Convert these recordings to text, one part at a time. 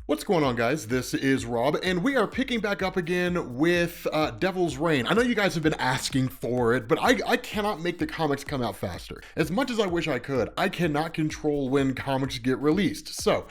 What's going on, guys? This is Rob, and we are picking back up again with Devil's Reign. I know you guys have been asking for it, but I cannot make the comics come out faster. As much as I wish I could, I cannot control when comics get released. So,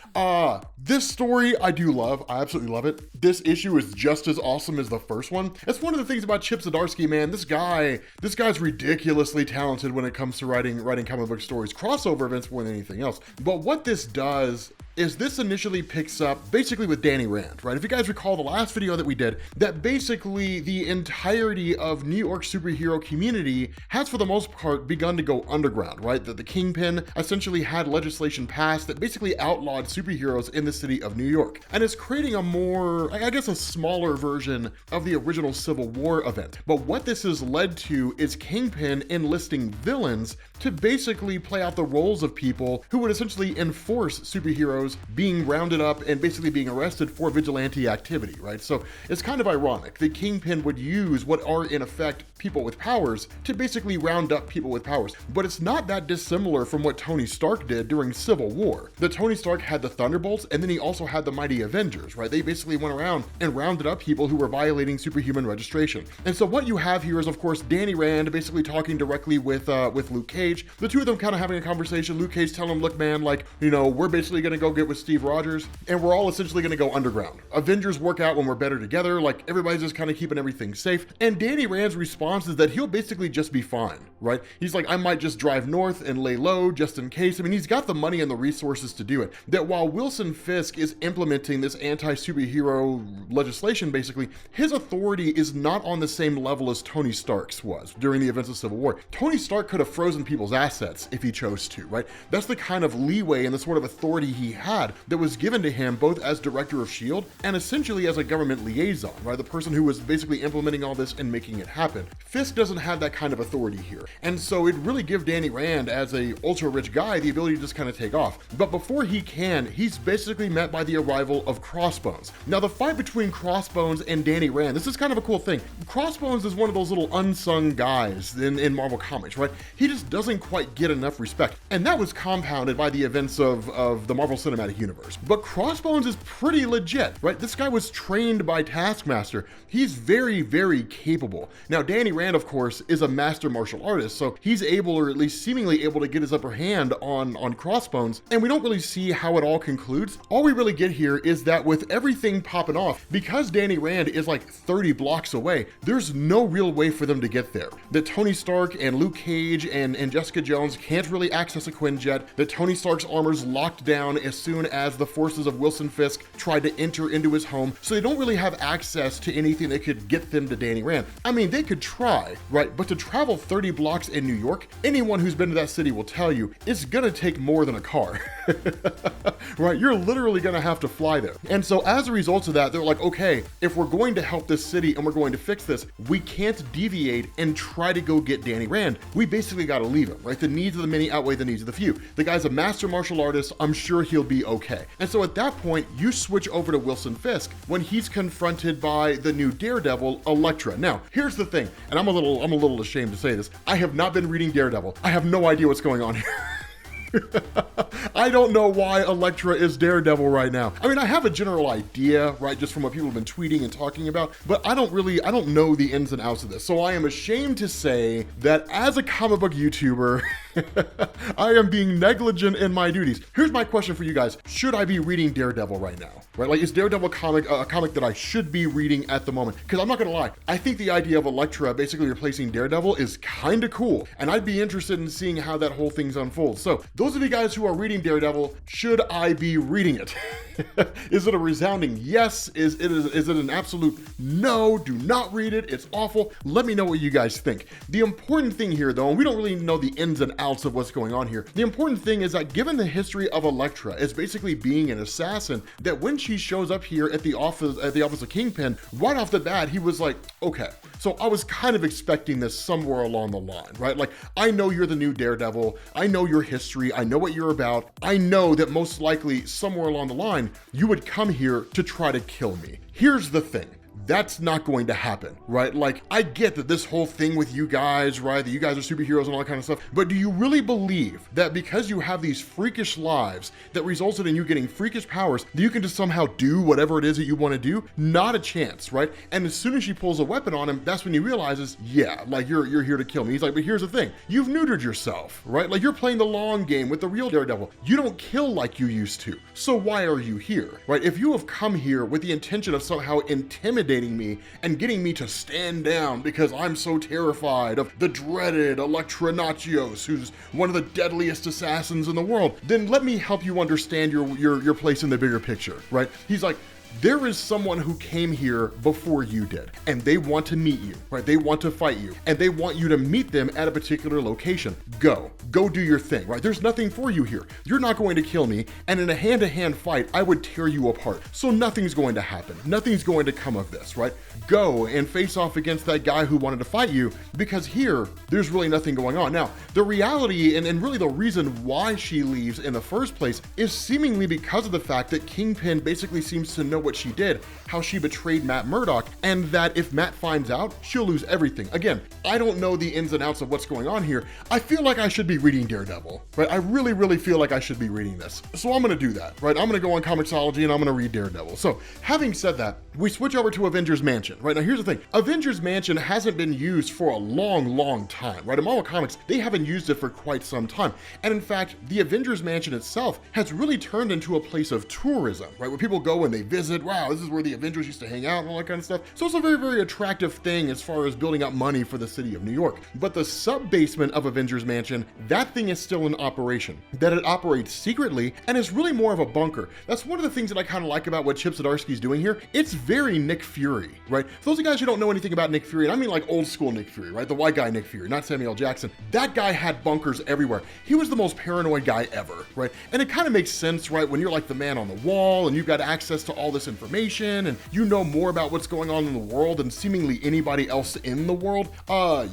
this story I do love. I absolutely love it. This issue is just as awesome as the first one. That's one of the things about Chip Zdarsky, man. This guy's ridiculously talented when it comes to writing comic book stories, crossover events more than anything else. But what this does is this initially picks up basically with Danny Rand, right? If you guys recall the last video that we did, that basically the entirety of New York superhero community has for the most part begun to go underground, right? That the Kingpin essentially had legislation passed that basically outlawed superheroes in the city of New York. And it's creating a more, I guess, a smaller version of the original Civil War event. But what this has led to is Kingpin enlisting villains to basically play out the roles of people who would essentially enforce superheroes being rounded up and basically being arrested for vigilante activity, right? So it's kind of ironic that Kingpin would use what are in effect people with powers to basically round up people with powers. But it's not that dissimilar from what Tony Stark did during Civil War. The Tony Stark had the Thunderbolts, and then he also had the Mighty Avengers, right? They basically went around and rounded up people who were violating Superhuman registration. And so what you have here is, of course, Danny Rand basically talking directly with Luke Cage. The two of them kind of having a conversation. Luke Cage telling him, look, man, like, you know, we're basically gonna go get with Steve Rogers, and we're all essentially gonna go underground. Avengers work out when we're better together. Like, everybody's just kind of keeping everything safe. And Danny Rand's response is that he'll basically just be fine, right? He's like, I might just drive north and lay low just in case. I mean, he's got the money and the resources to do it. That while Wilson Fisk is implementing this anti-superhero legislation, basically, his authority is not on the same level as Tony Stark's was during the events of Civil War. Tony Stark could have frozen people's assets if he chose to, right? That's the kind of leeway and the sort of authority he had that was given to him both as director of S.H.I.E.L.D. and essentially as a government liaison, right? The person who was basically implementing all this and making it happen. Fisk doesn't have that kind of authority here. And so it really gives Danny Rand, as a ultra rich guy, the ability to just kind of take off. But before he can, he's basically met by the arrival of Crossbones. Now, the fight between Crossbones and Danny Rand, this is kind of a cool thing. Crossbones is one of those little unsung guys in Marvel Comics, right? He just doesn't quite get enough respect. And that was compounded by the events of the Marvel Cinematic Universe. But Crossbones is pretty legit, right? This guy was trained by Taskmaster. He's very, very capable. Now, Danny Rand, of course, is a master martial artist, so he's able, or at least seemingly able, to get his upper hand on Crossbones, and we don't really see how it all concludes. All we really get here is that with everything popping off, because Danny Rand is like 30 blocks away, there's no real way for them to get there. That Tony Stark and Luke Cage and Jessica Jones can't really access a Quinjet, that Tony Stark's armor's locked down as soon as the forces of Wilson Fisk tried to enter into his home, so they don't really have access to anything that could get them to Danny Rand. I mean, they could try, right? But to travel 30 blocks in New York, anyone who's been to that city will tell you, it's gonna take more than a car, right? You're literally gonna have to fly there. And so as a result of that, they're like, okay, if we're going to help this city and we're going to fix this, we can't deviate and try to go get Danny Rand. We basically gotta leave him, right? The needs of the many outweigh the needs of the few. The guy's a master martial artist. I'm sure he'll be okay. And so at that point, you switch over to Wilson Fisk when he's confronted by the new Daredevil, Elektra. Now, here's the thing, and I'm a little ashamed to say this. I have not been reading Daredevil. I have no idea what's going on here. I don't know why Elektra is Daredevil right now. I mean, I have a general idea, right, just from what people have been tweeting and talking about, but I don't know the ins and outs of this. So I am ashamed to say that as a comic book YouTuber, I am being negligent in my duties. Here's my question for you guys. Should I be reading Daredevil right now? Right? Like, is Daredevil a comic that I should be reading at the moment? Because I'm not gonna lie, I think the idea of Elektra basically replacing Daredevil is kind of cool, and I'd be interested in seeing how that whole thing's unfolds. So those of you guys who are reading Daredevil, should I be reading it? Is it a resounding yes? Is it an absolute no? Do not read it. It's awful. Let me know what you guys think. The important thing here, though, and we don't really know the ins and outs of what's going on here. The important thing is that given the history of Elektra as basically being an assassin, that when she shows up here at the office of Kingpin, right off the bat, he was like, okay. So I was kind of expecting this somewhere along the line, right? Like, I know you're the new Daredevil. I know your history. I know what you're about. I know that most likely somewhere along the line, you would come here to try to kill me. Here's the thing. That's not going to happen, right? Like, I get that this whole thing with you guys, right, that you guys are superheroes and all that kind of stuff, but do you really believe that because you have these freakish lives that resulted in you getting freakish powers, that you can just somehow do whatever it is that you want to do? Not a chance, right? And as soon as she pulls a weapon on him, that's when he realizes, yeah, like, you're here to kill me. He's like, but here's the thing, you've neutered yourself, right? Like, you're playing the long game with the real Daredevil. You don't kill like you used to, so why are you here, right? If you have come here with the intention of somehow intimidating me and getting me to stand down because I'm so terrified of the dreaded Elektra, who's one of the deadliest assassins in the world, then let me help you understand your place in the bigger picture, right? He's like, there is someone who came here before you did, and they want to meet you, right? They want to fight you, and they want you to meet them at a particular location. Go do your thing, right? There's nothing for you here. You're not going to kill me, and in a hand-to-hand fight, I would tear you apart. So nothing's going to happen. Nothing's going to come of this, right? Go and face off against that guy who wanted to fight you, because here, there's really nothing going on. Now, the reality, and really the reason why she leaves in the first place, is seemingly because of the fact that Kingpin basically seems to know what she did, how she betrayed Murdock, and that if Matt finds out, she'll lose everything. Again, I don't know the ins and outs of what's going on here. I feel like I should be reading Daredevil, right? I really feel like I should be reading this. So I'm gonna do that, right? I'm gonna go on Comixology and I'm gonna read Daredevil. So having said that, we switch over to Avengers Mansion, right? Now here's the thing, Avengers Mansion hasn't been used for a long time, right? In Marvel Comics, they haven't used it for quite some time. And in fact, the Avengers Mansion itself has really turned into a place of tourism, right? Where people go and they visit, wow, this is where the Avengers used to hang out and all that kind of stuff. So it's a very attractive thing as far as building up money for the city of New York. But the sub-basement of Avengers Mansion, that thing is still in operation. That it operates secretly and is really more of a bunker. That's one of the things that I kind of like about what Chip Zdarsky's doing here. It's very Nick Fury, right? For those of you guys who don't know anything about Nick Fury, and I mean like old school Nick Fury, right? The white guy Nick Fury, not Samuel L. Jackson. That guy had bunkers everywhere. He was the most paranoid guy ever, right? And it kind of makes sense, right? When you're like the man on the wall and you've got access to all this information and you know more about what's going on in the world than seemingly anybody else in the world,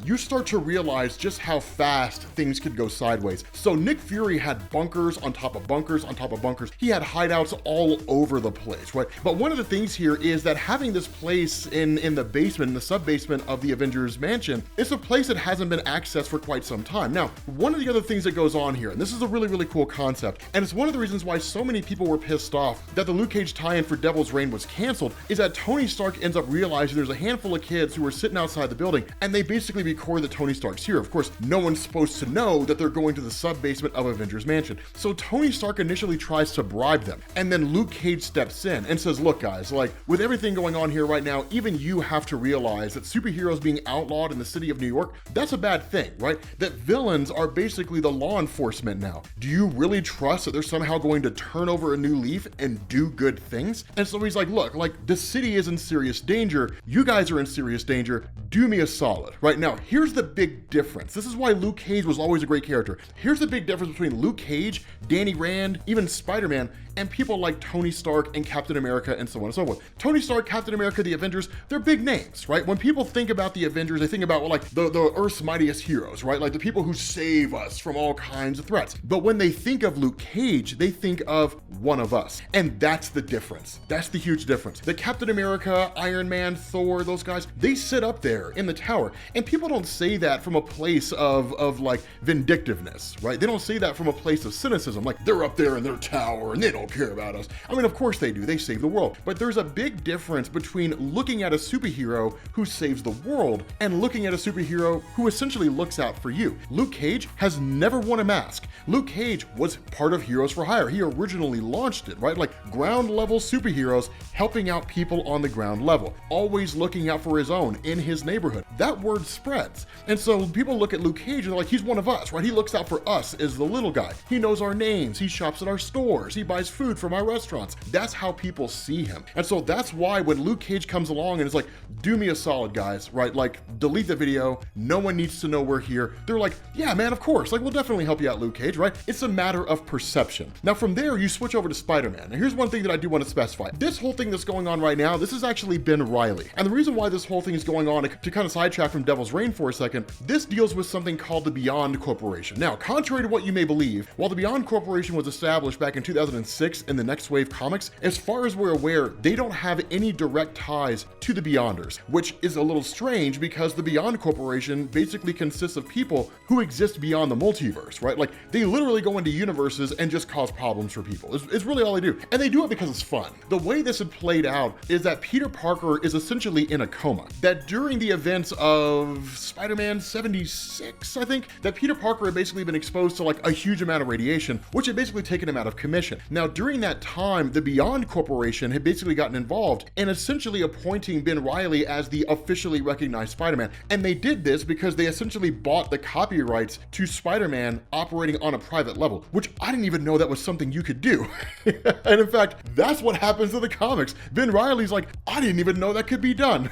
you start to realize just how fast things could go sideways. So Nick Fury had bunkers on top of bunkers on top of bunkers. He had hideouts all over the place, right? But one of the things here is that having this place in the basement, in the sub-basement of the Avengers Mansion, it's a place that hasn't been accessed for quite some time. Now, one of the other things that goes on here, and this is a really cool concept, and it's one of the reasons why so many people were pissed off that the Luke Cage tie-in for Devil's Reign was canceled, is that Tony Stark ends up realizing there's a handful of kids who are sitting outside the building, and they basically record that Tony Stark's here. Of course, no one's supposed to know that they're going to the sub-basement of Avengers Mansion. So Tony Stark initially tries to bribe them, and then Luke Cage steps in and says, look guys, like with everything going on here right now, even you have to realize that superheroes being outlawed in the city of New York, that's a bad thing, right? That villains are basically the law enforcement now. Do you really trust that they're somehow going to turn over a new leaf and do good things? And so he's like, look, like the city is in serious danger. You guys are in serious danger. Do me a solid. Right now, here's the big difference. This is why Luke Cage was always a great character. Here's the big difference between Luke Cage, Danny Rand, even Spider-Man, and people like Tony Stark and Captain America and so on and so forth. Tony Stark, Captain America, the Avengers, they're big names, right? When people think about the Avengers, they think about, well, like the Earth's mightiest heroes, right? Like the people who save us from all kinds of threats. But when they think of Luke Cage, they think of one of us. And that's the difference. That's the huge difference. The Captain America, Iron Man, Thor, those guys, they sit up there in the tower. And people don't say that from a place of like vindictiveness, right? They don't say that from a place of cynicism, like they're up there in their tower and they don't care about us. I mean, of course they do. They save the world. But there's a big difference between looking at a superhero who saves the world and looking at a superhero who essentially looks out for you. Luke Cage has never worn a mask. Luke Cage was part of Heroes for Hire. He originally launched it, right? Like ground level superheroes helping out people on the ground level, always looking out for his own in his neighborhood. That word spreads. And so people look at Luke Cage and they're like, he's one of us, right? He looks out for us as the little guy. He knows our names. He shops at our stores. He buys food from our restaurants. That's how people see him. And so that's why when Luke Cage comes along and is like, do me a solid, guys, right? Like, delete the video. No one needs to know we're here. They're like, yeah, man, of course. Like, we'll definitely help you out, Luke Cage, right? It's a matter of perception. Now, from there, you switch over to Spider-Man. And here's one thing that I do want to specify. This whole thing that's going on right now, this is actually Ben Reilly. And the reason why this whole thing is going on, to kind of sidetrack from Devil's Reign for a second, this deals with something called the Beyond Corporation. Now, contrary to what you may believe, while the Beyond Corporation was established back in 2006, 6 in the Next Wave comics, as far as we're aware, they don't have any direct ties to the Beyonders, which is a little strange because the Beyond Corporation basically consists of people who exist beyond the multiverse, right? Like, they literally go into universes and just cause problems for people. It's really all they do. And they do it because it's fun. The way this had played out is that Peter Parker is essentially in a coma. That during the events of Spider-Man 76, I think, that Peter Parker had basically been exposed to like a huge amount of radiation, which had basically taken him out of commission. Now, during that time, the Beyond Corporation had basically gotten involved in essentially appointing Ben Reilly as the officially recognized Spider-Man. And they did this because they essentially bought the copyrights to Spider-Man operating on a private level, which I didn't even know that was something you could do. And in fact, that's what happens in the comics. Ben Reilly's like, I didn't even know that could be done.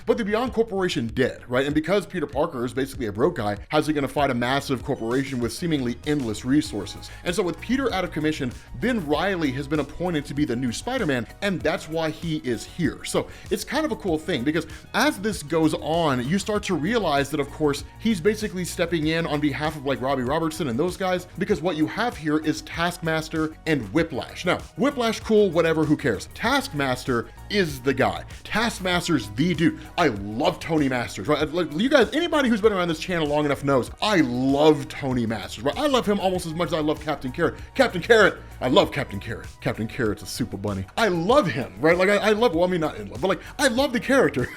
But the Beyond Corporation did, right? And because Peter Parker is basically a broke guy, how's he gonna fight a massive corporation with seemingly endless resources? And so with Peter out of commission, Ben Reilly has been appointed to be the new Spider-Man, and that's why he is here. So it's kind of a cool thing because as this goes on, you start to realize that, of course, he's basically stepping in on behalf of like Robbie Robertson and those guys, because what you have here is Taskmaster and Whiplash. Now, Whiplash, cool, whatever, who cares? Taskmaster is the guy. Taskmaster's the dude. I love Tony Masters, right? Like, you guys, anybody who's been around this channel long enough knows I love Tony Masters, right? I love him almost as much as I love Captain Carrot. Captain Carrot, I love Captain Carrot. Captain Carrot's a super bunny. I love him, right? Like, I love, well, I mean, not in love, but like, I love the character.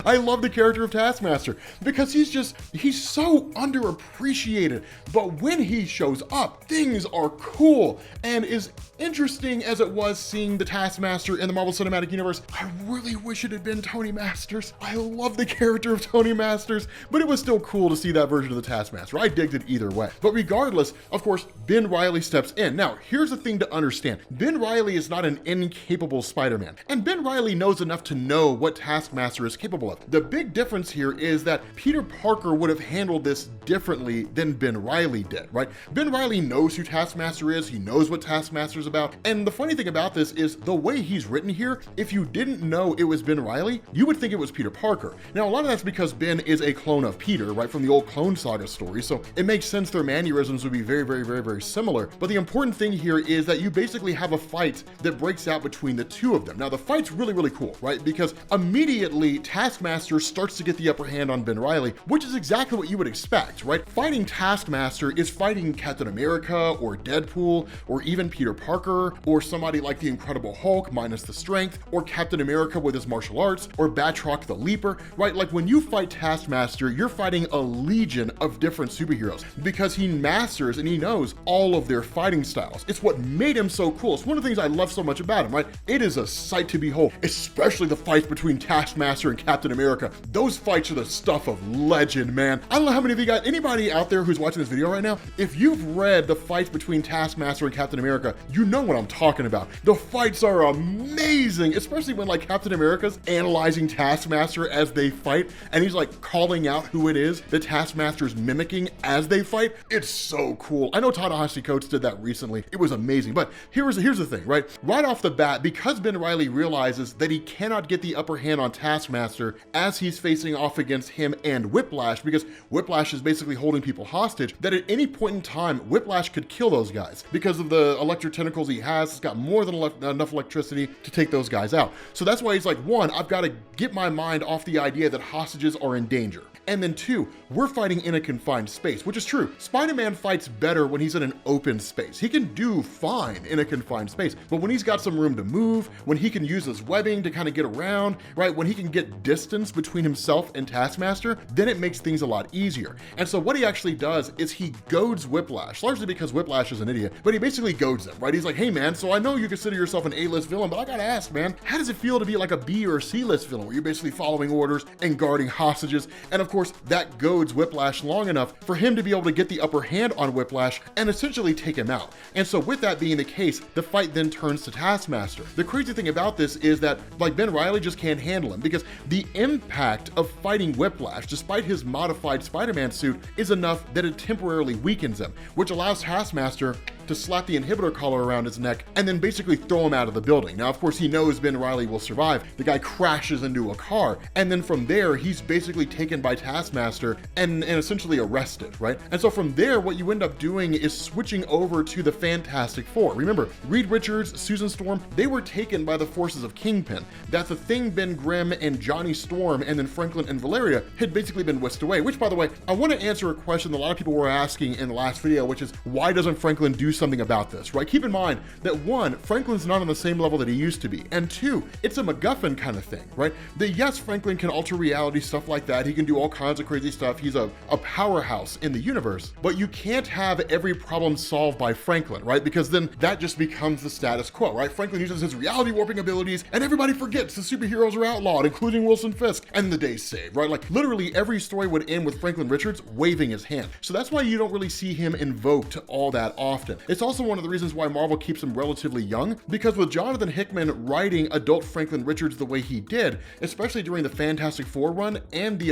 I love the character of Taskmaster because he's so underappreciated. But when he shows up, things are cool. And as interesting as it was seeing the Taskmaster in the Marvel Cinematic Universe, I really wish it had been Tony Masters. I love the character of Tony Masters, but it was still cool to see that version of the Taskmaster. I digged it either way. But regardless, of course, Ben Reilly steps in. Now, here's the thing to understand. Ben Reilly is not an incapable Spider-Man, and Ben Reilly knows enough to know what Taskmaster is capable of. The big difference here is that Peter Parker would have handled this differently than Ben Reilly did, right? Ben Reilly knows who Taskmaster is, he knows what Taskmaster's about, and the funny thing about this is the way he's written here, if you didn't know it was Ben Reilly, you would think it was Peter Parker. Now, a lot of that's because Ben is a clone of Peter, right, from the old Clone Saga story, so it makes sense their mannerisms would be very, very, very, very similar. But the important thing here is that you basically have a fight that breaks out between the two of them. Now, the fight's really, really cool, right? Because immediately Taskmaster starts to get the upper hand on Ben Reilly, which is exactly what you would expect, right? Fighting Taskmaster is fighting Captain America or Deadpool or even Peter Parker or somebody like the Incredible Hulk minus the strength, or Captain America with his martial arts, or Batroc the Leaper, right? Like when you fight Taskmaster, you're fighting a legion of different superheroes because he masters and he knows all of their fighting styles. It's what made him so cool. It's one of the things I love so much about him, right? It is a sight to behold, especially the fights between Taskmaster and Captain America. Those fights are the stuff of legend, man. I don't know how many of you guys, anybody out there who's watching this video right now, if you've read the fights between Taskmaster and Captain America, you know what I'm talking about. The fights are amazing, especially when like Captain America's analyzing Taskmaster as they fight, and he's like calling out who it is that Taskmaster's mimicking as they fight. It's so cool. I know Ta-Nehisi Coates did that recently. It was amazing. But here's the thing, right? Right off the bat, because Ben Reilly realizes that he cannot get the upper hand on Taskmaster as he's facing off against him and Whiplash, because Whiplash is basically holding people hostage, that at any point in time, Whiplash could kill those guys because of the Elektra tentacles he has. It's got more than enough electricity to take those guys out. So that's why he's like, one, I've got to get my mind off the idea that hostages are in danger. And then two, we're fighting in a confined space, which is true. Spider-Man fights better when he's in an open space. He can do fine in a confined space, but when he's got some room to move, when he can use his webbing to kind of get around, right? When he can get distance between himself and Taskmaster, then it makes things a lot easier. And so what he actually does is he goads Whiplash, largely because Whiplash is an idiot, but he basically goads him, right? He's like, hey man, so I know you consider yourself an A-list villain, but I gotta ask, man, how does it feel to be like a B or C-list villain where you're basically following orders and guarding hostages? And of course, that goads Whiplash long enough for him to be able to get the upper hand on Whiplash and essentially take him out. And so with that being the case, the fight then turns to Taskmaster. The crazy thing about this is that like Ben Reilly just can't handle him because the impact of fighting Whiplash, despite his modified Spider-Man suit, is enough that it temporarily weakens him, which allows Taskmaster to to slap the inhibitor collar around his neck and then basically throw him out of the building. Now, of course, he knows Ben Reilly will survive. The guy crashes into a car, and then from there, he's basically taken by Taskmaster and essentially arrested, right? And so from there, what you end up doing is switching over to the Fantastic Four. Remember, Reed Richards, Susan Storm, they were taken by the forces of Kingpin. That's the Thing, Ben Grimm, and Johnny Storm, and then Franklin and Valeria had basically been whisked away, which, by the way, I want to answer a question that a lot of people were asking in the last video, which is, why doesn't Franklin do something about this, right? Keep in mind that one, Franklin's not on the same level that he used to be, and two, it's a MacGuffin kind of thing, right? That yes, Franklin can alter reality, stuff like that, he can do all kinds of crazy stuff, he's a powerhouse in the universe, but you can't have every problem solved by Franklin, right? Because then that just becomes the status quo, right? Franklin uses his reality warping abilities, and everybody forgets the superheroes are outlawed, including Wilson Fisk, and the day's saved, right? Like, literally every story would end with Franklin Richards waving his hand. So that's why you don't really see him invoked all that often. It's also one of the reasons why Marvel keeps him relatively young, because with Jonathan Hickman writing adult Franklin Richards the way he did, especially during the Fantastic Four run and the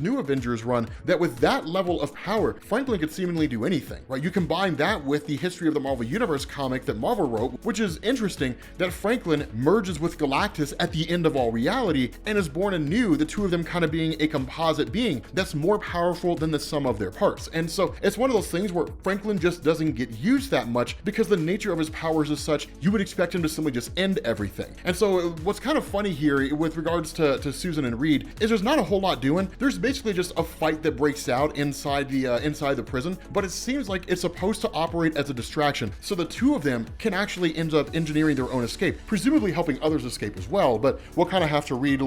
New Avengers run, that with that level of power, Franklin could seemingly do anything, right? You combine that with the History of the Marvel Universe comic that Marvel wrote, which is interesting that Franklin merges with Galactus at the end of all reality and is born anew, the two of them kind of being a composite being that's more powerful than the sum of their parts. And so it's one of those things where Franklin just doesn't get used that much because the nature of his powers is such, you would expect him to simply just end everything. And so what's kind of funny here with regards to Susan and Reed is there's not a whole lot doing. There's basically just a fight that breaks out inside the prison, but it seems like it's supposed to operate as a distraction. So the two of them can actually end up engineering their own escape, presumably helping others escape as well, but we'll kind of have to read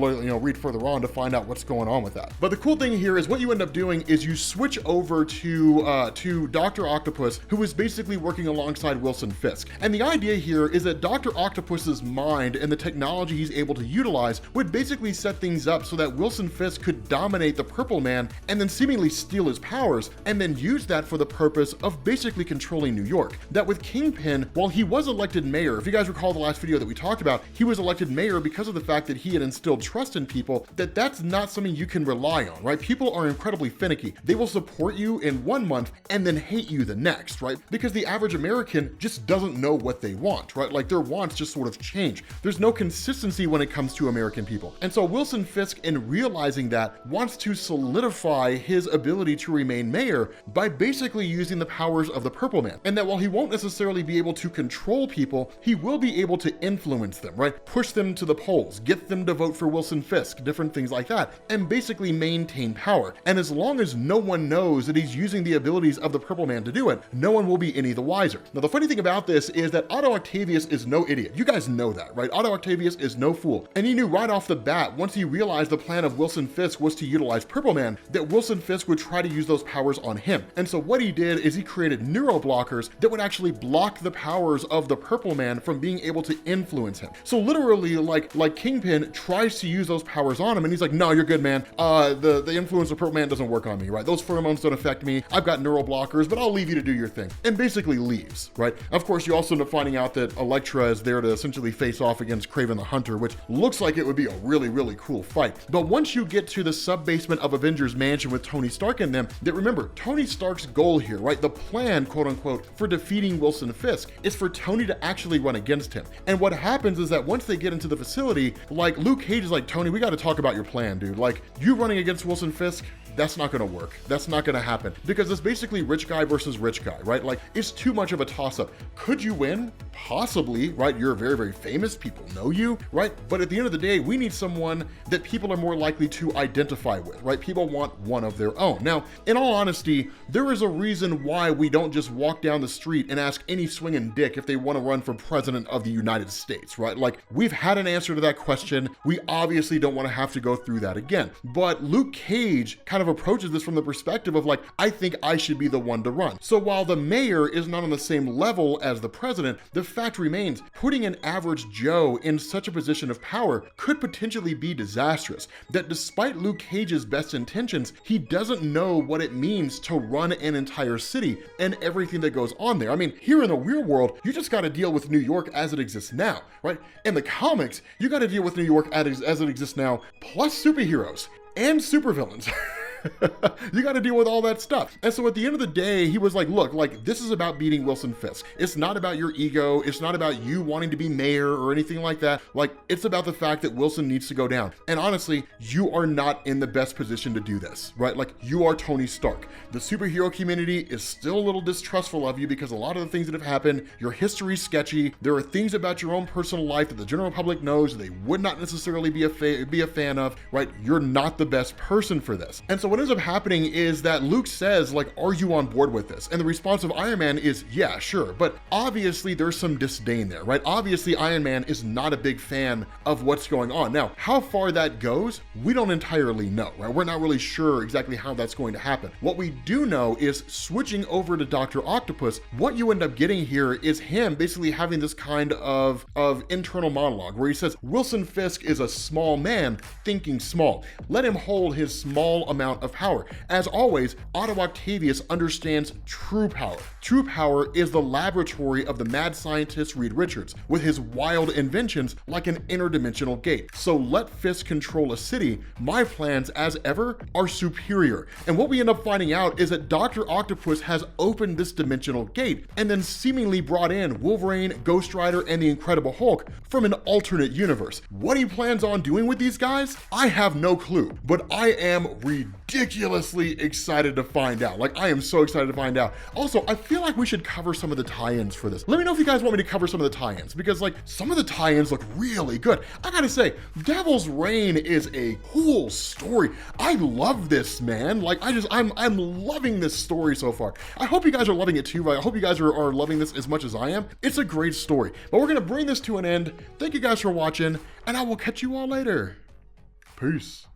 further on to find out what's going on with that. But the cool thing here is what you end up doing is you switch over to Dr. Octopus, who is basically working alongside Wilson Fisk. And the idea here is that Dr. Octopus's mind and the technology he's able to utilize would basically set things up so that Wilson Fisk could dominate the Purple Man and then seemingly steal his powers, and then use that for the purpose of basically controlling New York. That with Kingpin, while he was elected mayor, if you guys recall the last video that we talked about, he was elected mayor because of the fact that he had instilled trust in people, that's not something you can rely on, right? People are incredibly finicky. They will support you in 1 month and then hate you the next, right? Because the average American just doesn't know what they want, right? Like, their wants just sort of change. There's no consistency when it comes to American people. And so Wilson Fisk, in realizing that, wants to solidify his ability to remain mayor by basically using the powers of the Purple Man. And that while he won't necessarily be able to control people, he will be able to influence them, right? Push them to the polls, get them to vote for Wilson Fisk, different things like that, and basically maintain power. And as long as no one knows that he's using the abilities of the Purple Man to do it, no one will be any the wiser. Now, the funny thing about this is that Otto Octavius is no idiot. You guys know that, right? Otto Octavius is no fool. And he knew right off the bat, once he realized the plan of Wilson Fisk was to utilize Purple Man, that Wilson Fisk would try to use those powers on him. And so what he did is he created neuroblockers that would actually block the powers of the Purple Man from being able to influence him. So literally, like Kingpin tries to use those powers on him, and he's like, no, you're good, man. The influence of Purple Man doesn't work on me, right? Those pheromones don't affect me. I've got neuroblockers, but I'll leave you to do your thing. And basically leaves, right? Of course, you also end up finding out that Elektra is there to essentially face off against Kraven the Hunter, which looks like it would be a really, really cool fight. But once you get to the sub-basement of Avengers Mansion with Tony Stark in them, that remember, Tony Stark's goal here, right? The plan, quote unquote, for defeating Wilson Fisk is for Tony to actually run against him. And what happens is that once they get into the facility, like, Luke Cage is like, Tony, we got to talk about your plan, dude. Like, you running against Wilson Fisk, that's not going to work. That's not going to happen because it's basically rich guy versus rich guy, right? Like, it's too much of a toss-up. Could you win? Possibly, right? You're very, very famous. People know you, right? But at the end of the day, we need someone that people are more likely to identify with, right? People want one of their own. Now, in all honesty, there is a reason why we don't just walk down the street and ask any swinging dick if they want to run for president of the United States, right? Like, we've had an answer to that question. We obviously don't want to have to go through that again. But Luke Cage kind of approaches this from the perspective of like, I think I should be the one to run. So while the mayor is not on the same level as the president, the fact remains, putting an average Joe in such a position of power could potentially be disastrous. That despite Luke Cage's best intentions, he doesn't know what it means to run an entire city and everything that goes on there. I mean, here in the real world, you just got to deal with New York as it exists now, right? In the comics, you got to deal with New York as it exists now, plus superheroes and supervillains. You got to deal with all that stuff. And so at the end of the day, he was like, look, like this is about beating Wilson Fisk. It's not about your ego. It's not about you wanting to be mayor or anything like that. Like it's about the fact that Wilson needs to go down. And honestly, you are not in the best position to do this, right? Like you are Tony Stark. The superhero community is still a little distrustful of you because a lot of the things that have happened, your history's sketchy. There are things about your own personal life that the general public knows they would not necessarily be a fan of, right? You're not the best person for this. And so what ends up happening is that Luke says, like, are you on board with this? And the response of Iron Man is, yeah, sure. But obviously there's some disdain there, right? Obviously Iron Man is not a big fan of what's going on. Now, how far that goes, we don't entirely know, right? We're not really sure exactly how that's going to happen. What we do know is switching over to Dr. Octopus, what you end up getting here is him basically having this kind of internal monologue where he says, Wilson Fisk is a small man thinking small. Let him hold his small amount of power. As always, Otto Octavius understands true power. True power is the laboratory of the mad scientist Reed Richards, with his wild inventions like an interdimensional gate. So let Fisk control a city. My plans, as ever, are superior. And what we end up finding out is that Dr. Octopus has opened this dimensional gate and then seemingly brought in Wolverine, Ghost Rider, and the Incredible Hulk from an alternate universe. What he plans on doing with these guys, I have no clue, but I am ridiculously excited to find out. Like, I am so excited to find out. Also, I feel like we should cover some of the tie-ins for this. Let me know if you guys want me to cover some of the tie-ins, because like some of the tie-ins look really good. I gotta say, Devil's Reign is a cool story. I love this, man. Like, I'm loving this story so far. I hope you guys are loving it too, right? I hope you guys are loving this as much as I am. It's a great story, but we're gonna bring this to an end. Thank you guys for watching, and I will catch you all later. Peace.